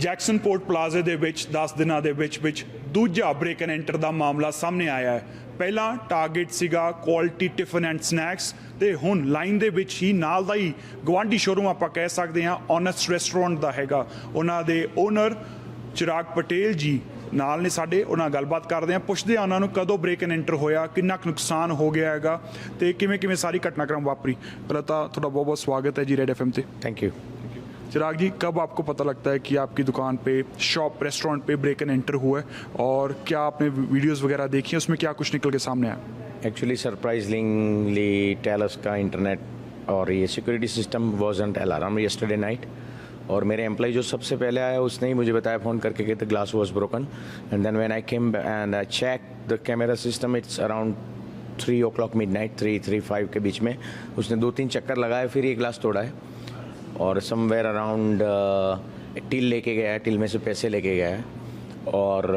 Jackson port ਪਲਾਜ਼ੇ ਦੇ ਵਿੱਚ 10 ਦਿਨਾਂ ਦੇ ਵਿੱਚ ਦੂਜਾ ਬ੍ਰੇਕ ਐਂਡ ਐਂਟਰ ਦਾ ਮਾਮਲਾ ਸਾਹਮਣੇ ਆਇਆ ਹੈ। ਪਹਿਲਾਂ ਟਾਰਗੇਟ ਸੀਗਾ ਕੁਆਲਿਟੀ ਟਿਫਨ ਐਂਡ ਸਨੈਕਸ ਤੇ ਹੁਣ ਲਾਈਨ ਦੇ ਵਿੱਚ ਹੀ ਨਾਲ ਦਾ ਹੀ ਗਵਾਂਢੀ ਸ਼ੋਰੂਮ ਆਪਾਂ ਕਹਿ ਸਕਦੇ ਹਾਂ ਓਨੈਸਟ ਰੈਸਟੋਰੈਂਟ ਦਾ ਹੈਗਾ। ਉਹਨਾਂ ਦੇ ਓਨਰ ਚਿਰਾਗ ਪਟੇਲ ਜੀ ਨਾਲ ਨੇ ਸਾਡੇ, ਉਹਨਾਂ ਨਾਲ ਗੱਲਬਾਤ ਕਰਦੇ ਹਾਂ, ਪੁੱਛਦੇ ਹਾਂ ਉਹਨਾਂ ਨੂੰ ਕਦੋਂ ਬ੍ਰੇਕ ਐਂਡ ਐਂਟਰ ਹੋਇਆ, ਕਿੰਨਾ ਕੁ ਨੁਕਸਾਨ ਹੋ ਗਿਆ ਹੈਗਾ ਤੇ ਕਿਵੇਂ ਸਾਰੀ घटनाक्रम वापरी। पहले तो थोड़ा बहुत बहुत स्वागत है जी रेड एफएम पे। Thank you. चिराग जी, कब आपको पता लगता है कि आपकी दुकान पे शॉप रेस्टोरेंट पे ब्रेक एंड एंटर हुआ है और क्या आपने वीडियोस वगैरह देखी हैं, उसमें क्या कुछ निकल के सामने आया? एक्चुअली सरप्राइजिंगली टेलस का इंटरनेट और ये security system wasn't alarm yesterday night, और मेरे एम्प्लॉय जो सबसे पहले आया उसने ही मुझे बताया फ़ोन करके कि the glass was broken, and then when I came and I check the camera system, it's around 3 o'clock midnight, 3-5 के बीच में उसने 2-3 चक्कर लगाए, फिर ये ग्लास तोड़ा है। और समवेयर अराउंड टिल लेके गया है, टिल में से पैसे लेके गया है, और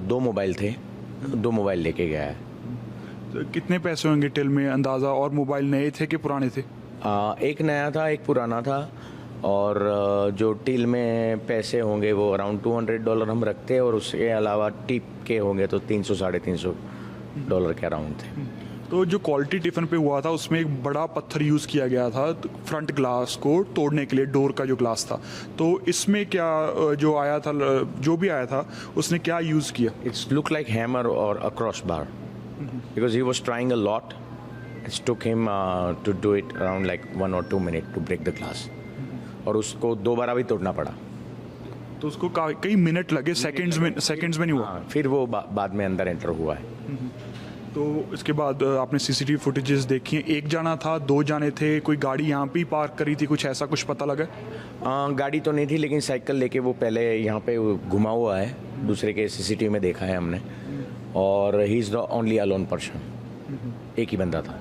2 मोबाइल थे, 2 मोबाइल लेके गया है। तो कितने पैसे होंगे टिल में अंदाज़ा, और मोबाइल नए थे कि पुराने थे? एक नया था, एक पुराना था, और जो टिल में पैसे होंगे वो अराउंड $200 हम रखते हैं, और उसके अलावा टिप के होंगे तो $300-350 के अराउंड थे। तो जो क्वालिटी टिफ़िन पे हुआ था उसमें एक बड़ा पत्थर यूज़ किया गया था फ्रंट ग्लास को तोड़ने के लिए, डोर का जो ग्लास था, तो इसमें क्या जो आया था, जो भी आया था उसने क्या यूज़ किया? इट्स लुक लाइक हैमर और a cross bar, because he was trying a lot. It's took him to do it around like 1 or 2 minutes to break the glass, और उसको 2 बार भी तोड़ना पड़ा। तो उसको कई मिनट लगे, सेकंड्स में नहीं हुआ। फिर वो बाद में अंदर एंटर हुआ है। तो इसके बाद आपने सीसीटीवी फुटेजेस देखी हैं, एक जाना था, 2 जाने थे, कोई गाड़ी यहाँ पे ही पार्क करी थी, कुछ ऐसा कुछ पता लगा? गाड़ी तो नहीं थी, लेकिन साइकिल लेके वो पहले यहाँ पे घुमा हुआ है, दूसरे के सीसीटीवी में देखा है हमने, और he is the only alone person, एक ही बंदा था।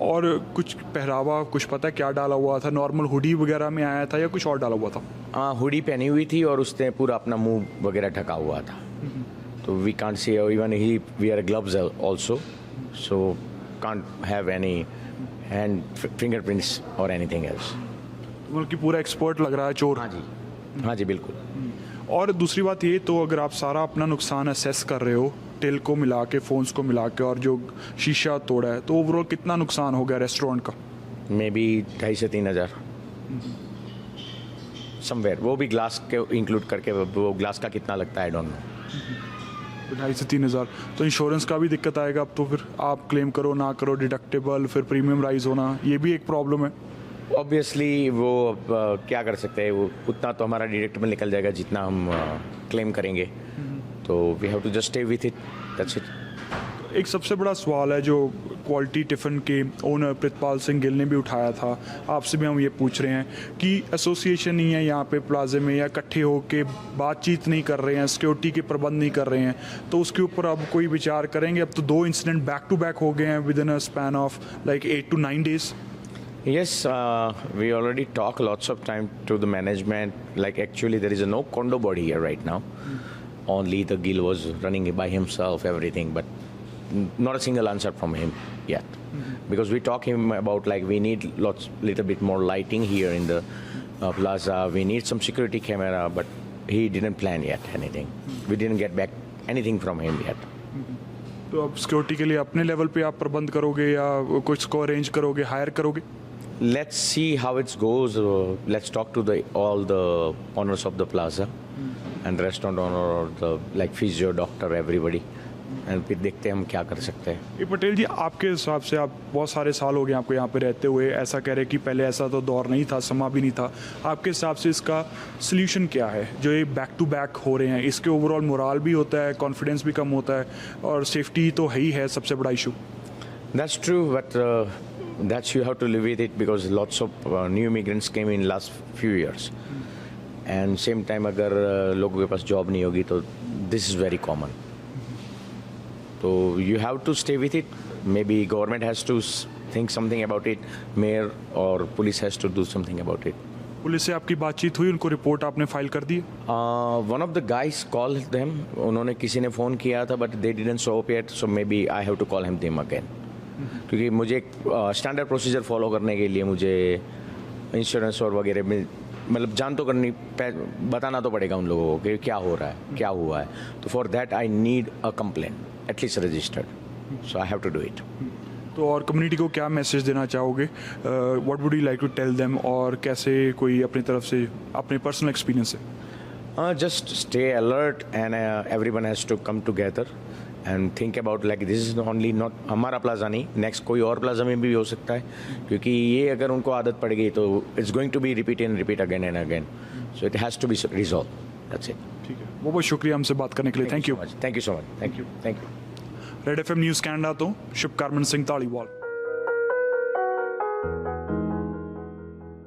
और कुछ पहरावा कुछ पता है क्या डाला हुआ था? नॉर्मल हुडी वगैरह में आया था या कुछ और डाला हुआ था? हुडी पहनी हुई थी और उसने पूरा अपना मुंह वगैरह ढका हुआ था, तो we can't see, even he wear gloves also, so can't have any hand fingerprints और एनीथिंग एल्स। मतलब कि पूरा एक्सपर्ट लग रहा है चोर। हाँ जी बिल्कुल। और दूसरी बात ये, तो अगर आप सारा अपना नुकसान असेस कर रहे हो, टिल को मिला के, फ़ोन्स को मिला के, और जो शीशा तोड़ा है, तो ओवरऑल कितना नुकसान हो गया रेस्टोरेंट का? मे बी 2,500 से 3,000 समवेयर, वो भी ग्लास के इंक्लूड करके, वो ग्लास का कितना लगता है आई डोंट नो। 2,500 से 3,000। तो इंश्योरेंस का भी दिक्कत आएगा अब तो, फिर आप क्लेम करो ना करो, डिडक्टेबल, फिर प्रीमियम राइज होना, ये भी एक प्रॉब्लम है। ऑब्वियसली वो क्या कर सकते हैं, वो उतना तो हमारा डिडक्टेबल निकल जाएगा जितना हम क्लेम करेंगे, तो we have to just stay with it, that's it. एक सबसे बड़ा सवाल है जो क्वालिटी टिफ़िन के ओनर प्रितपाल सिंह गिल ने भी उठाया था, आपसे भी हम ये पूछ रहे हैं कि एसोसिएशन नहीं है यहाँ पे प्लाजे में, या इकट्ठे होके बातचीत नहीं कर रहे हैं, सिक्योरिटी के प्रबंध नहीं कर रहे हैं, तो उसके ऊपर अब कोई विचार करेंगे? अब तो 2 इंसिडेंट बैक टू बैक हो गए हैं with in a span of like 8 to 9 days। Yes, we already talk lots of time to the management. Like actually, there is no condo body here right now. Only the Gill was running by himself, everything, but not a single answer from him yet. Because we talk him about like we need little bit more lighting here in the plaza. We need some security camera, but he didn't plan yet anything. We didn't get back anything from him yet. तो अब security के लिए अपने level पे आप प्रबंध करोगे या कुछ को अरेंज करोगे, हायर करोगे? Let's see how it goes. Let's talk to all the owners of the plaza and restaurant owner or the like physio, doctor, everybody, and फिर देखते हैं हम क्या कर सकते हैं। ये पटेल जी, आपके हिसाब से, आप बहुत सारे साल हो गए आपको यहाँ पे रहते हुए, ऐसा कह रहे कि पहले ऐसा तो दौर नहीं था, समा भी नहीं था, आपके हिसाब से इसका सोल्यूशन क्या है? जो ये बैक टू बैक हो रहे हैं, इसके ओवरऑल मोराल भी होता है, कॉन्फिडेंस भी कम होता है, और सेफ्टी तो है ही है सबसे बड़ा issue. That's true, but that's you have to live with it because lots of new immigrants came in last few years, and same time अगर लोगों के पास जॉब नहीं होगी तो this is very common. So you have to stay with it. Maybe government has to think something about it. Mayor or police has to do something about it. Police से आपकी बातचीत हुई, उनको रिपोर्ट आपने file कर दी? One of the guys called them. उन्होंने किसी ने फ़ोन किया था, but they didn't show up yet. So maybe I have to call them again. क्योंकि मुझे स्टैंडर्ड प्रोसीजर फॉलो करने के लिए मुझे इंश्योरेंस और वगैरह में मतलब जान तो करनी, बताना तो पड़ेगा उन लोगों को कि क्या हो रहा है, क्या हुआ है। तो for that I need a complain at least registered, so I have to do it. तो और कम्युनिटी को क्या मैसेज देना चाहोगे, what would you like to tell them, और कैसे कोई अपनी तरफ से अपने पर्सनल एक्सपीरियंस से? Just stay alert and everyone has to come together and think about like this is only not हमारा प्लाजा नहीं, नेक्स्ट कोई और प्लाजा में भी हो सकता है, क्योंकि ये अगर उनको आदत पड़ गई तो it's going to be repeat and repeat again and again, so it has to be resolve, that's it. ठीक है, बहुत बहुत शुक्रिया हमसे बात करने के लिए, thank you. Thank you so much, thank you. Red FM news Canada तो शुभकरमन सिंह धालीवाल।